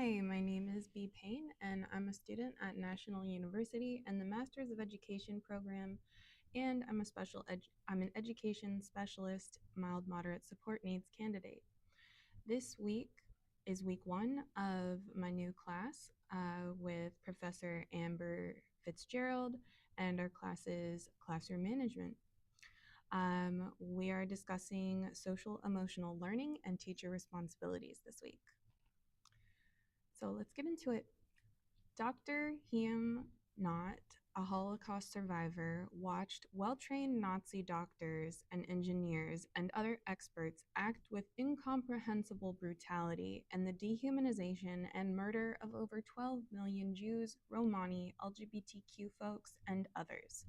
Hi, my name is B. Payne, and I'm a student at National University in the Masters of Education program, and I'm an education specialist, mild moderate support needs candidate. This week is week one of my new class with Professor Amber Fitzgerald, and our class is classroom management. We are discussing social emotional learning and teacher responsibilities this week. So let's get into it. Dr. Ginott, a Holocaust survivor, watched well-trained Nazi doctors and engineers and other experts act with incomprehensible brutality in the dehumanization and murder of over 12 million Jews, Romani, LGBTQ folks, and others.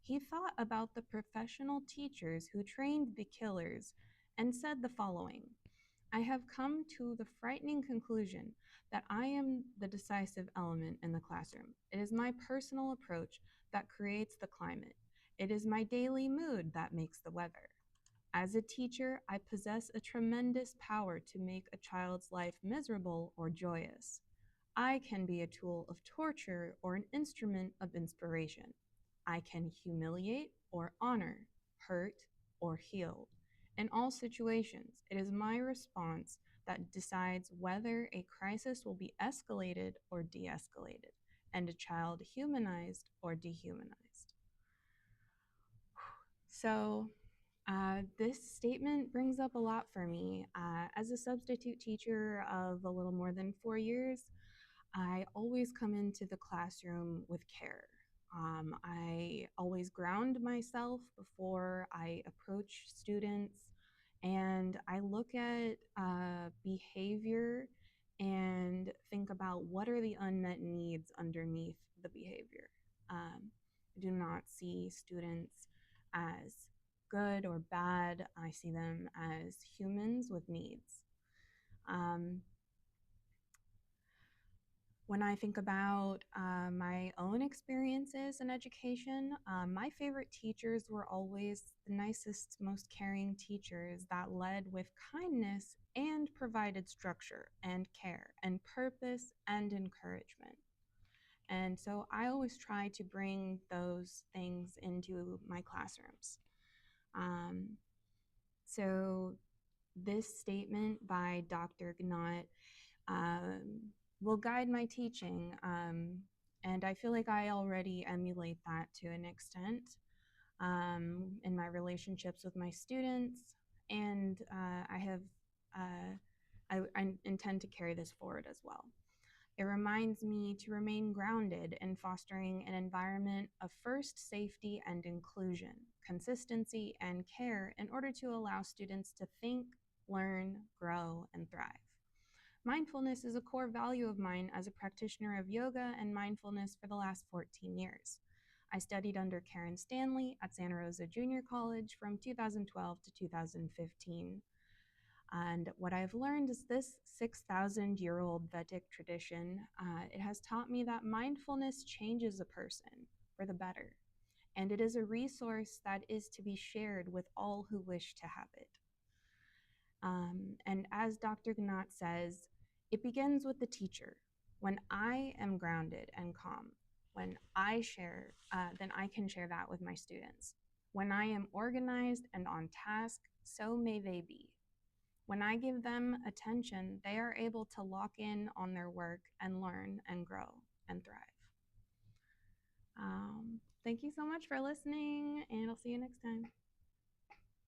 He thought about the professional teachers who trained the killers and said the following: I have come to the frightening conclusion that I am the decisive element in the classroom. It is my personal approach that creates the climate. It is my daily mood that makes the weather. As a teacher, I possess a tremendous power to make a child's life miserable or joyous. I can be a tool of torture or an instrument of inspiration. I can humiliate or honor, hurt or heal. In all situations, it is my response that decides whether a crisis will be escalated or de-escalated, and a child humanized or dehumanized. So this statement brings up a lot for me. As a substitute teacher of a little more than 4 years, I always come into the classroom with care. I always ground myself before I approach students, and I look at behavior and think about what are the unmet needs underneath the behavior. I do not see students as good or bad. I see them as humans with needs. When I think about my own experiences in education, my favorite teachers were always the nicest, most caring teachers that led with kindness and provided structure and care and purpose and encouragement. And so I always try to bring those things into my classrooms. So this statement by Dr. Ginott will guide my teaching. And I feel like I already emulate that to an extent in my relationships with my students. And I intend to carry this forward as well. It reminds me to remain grounded in fostering an environment of first safety and inclusion, consistency and care in order to allow students to think, learn, grow, and thrive. Mindfulness is a core value of mine as a practitioner of yoga and mindfulness for the last 14 years. I studied under Karen Stanley at Santa Rosa Junior College from 2012 to 2015. And what I've learned is this 6,000-year-old Vedic tradition, it has taught me that mindfulness changes a person for the better. And it is a resource that is to be shared with all who wish to have it. And as Dr. Ginott says, it begins with the teacher. When I am grounded and calm, when I share, then I can share that with my students. When I am organized and on task, so may they be. When I give them attention, they are able to lock in on their work and learn and grow and thrive. Thank you so much for listening, and I'll see you next time.